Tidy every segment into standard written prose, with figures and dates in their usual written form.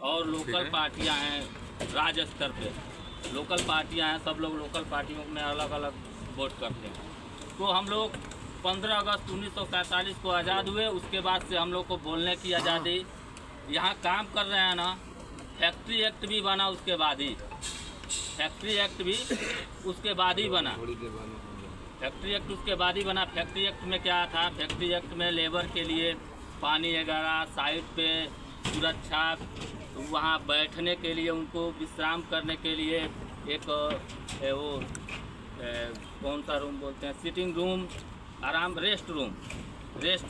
और लोकल पार्टियां हैं राज्य स्तर पे, लोकल पार्टियां हैं, सब लोग लोकल पार्टियों में अलग अलग वोट करते हैं। तो हम लोग 15 अगस्त 1947 को आज़ाद हुए, उसके बाद से हम लोग को बोलने की आज़ादी। यहाँ काम कर रहे हैं ना, फैक्ट्री एक्ट भी बना उसके बाद ही, फैक्ट्री एक्ट भी उसके बाद ही बना, फैक्ट्री एक्ट उसके बाद ही बना। फैक्ट्री एक्ट में क्या था, फैक्ट्री एक्ट में लेबर के लिए पानी वगैरह, साइड पे सुरक्षा, वहाँ बैठने के लिए, उनको विश्राम करने के लिए एक वो कौन सा रूम बोलते हैं, सिटिंग रूम, आराम, रेस्ट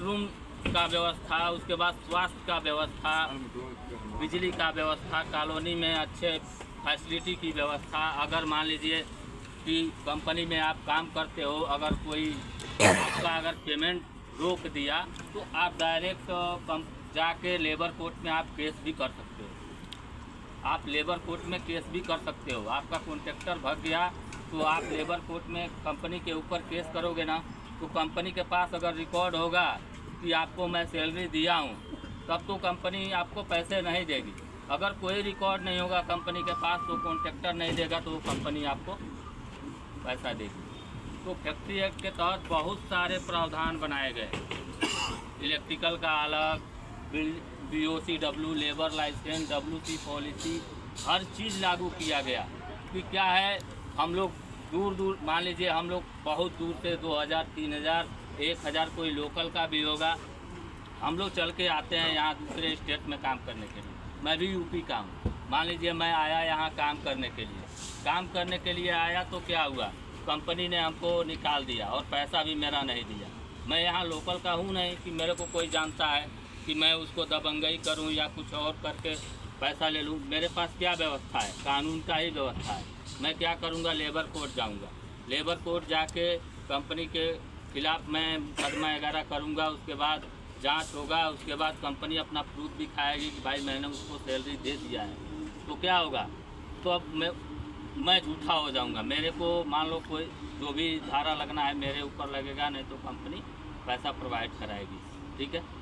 रूम का व्यवस्था, उसके बाद स्वास्थ्य का व्यवस्था, बिजली का व्यवस्था, कॉलोनी में अच्छे फैसिलिटी की व्यवस्था। अगर मान लीजिए कि कंपनी में आप काम करते हो, अगर कोई आपका अगर पेमेंट रोक दिया तो आप डायरेक्ट जाके लेबर कोर्ट में आप केस भी कर सकते हो। आप लेबर कोर्ट में केस भी कर सकते हो। आपका कॉन्ट्रैक्टर भाग गया तो आप लेबर कोर्ट में कंपनी के ऊपर केस करोगे ना, तो कंपनी के पास अगर रिकॉर्ड होगा कि आपको मैं सैलरी दिया हूँ, तब तो कंपनी आपको पैसे नहीं देगी। अगर कोई रिकॉर्ड नहीं होगा कंपनी के पास तो कॉन्ट्रैक्टर नहीं देगा, तो कंपनी आपको पैसा देगी। तो फैक्ट्री एक्ट के तहत बहुत सारे प्रावधान बनाए गए, इलेक्ट्रिकल का अलग, BOCW, labour licence, WC policy, हर चीज़ लागू किया गया। कि क्या है, हम लोग दूर दूर, मान लीजिए हम लोग बहुत दूर से 2000, 3000, 1000 कोई लोकल का भी होगा, हम लोग चल के आते हैं यहाँ दूसरे स्टेट में काम करने के लिए। मैं भी यूपी का हूँ, मान लीजिए मैं आया यहाँ काम करने के लिए आया, तो क्या हुआ, कंपनी ने हमको निकाल दिया और पैसा भी मेरा नहीं दिया। मैं यहाँ लोकल का हूँ नहीं कि मेरे को कोई जानता है कि मैं उसको दबंगई करूँ या कुछ और करके पैसा ले लूँ। मेरे पास क्या व्यवस्था है, कानून का ही व्यवस्था है। मैं क्या करूँगा, लेबर कोर्ट जाऊँगा, लेबर कोर्ट जाके कंपनी के खिलाफ़ मैं मुकदमा वगैरह करूँगा। उसके बाद जांच होगा, उसके बाद कंपनी अपना प्रूफ भी खाएगी कि भाई मैंने उसको सैलरी दे दिया है। तो क्या होगा, तो अब मैं झूठा हो जाऊंगा। मेरे को मान लो कोई जो भी धारा लगना है मेरे ऊपर लगेगा, नहीं तो कंपनी पैसा प्रोवाइड कराएगी। ठीक है।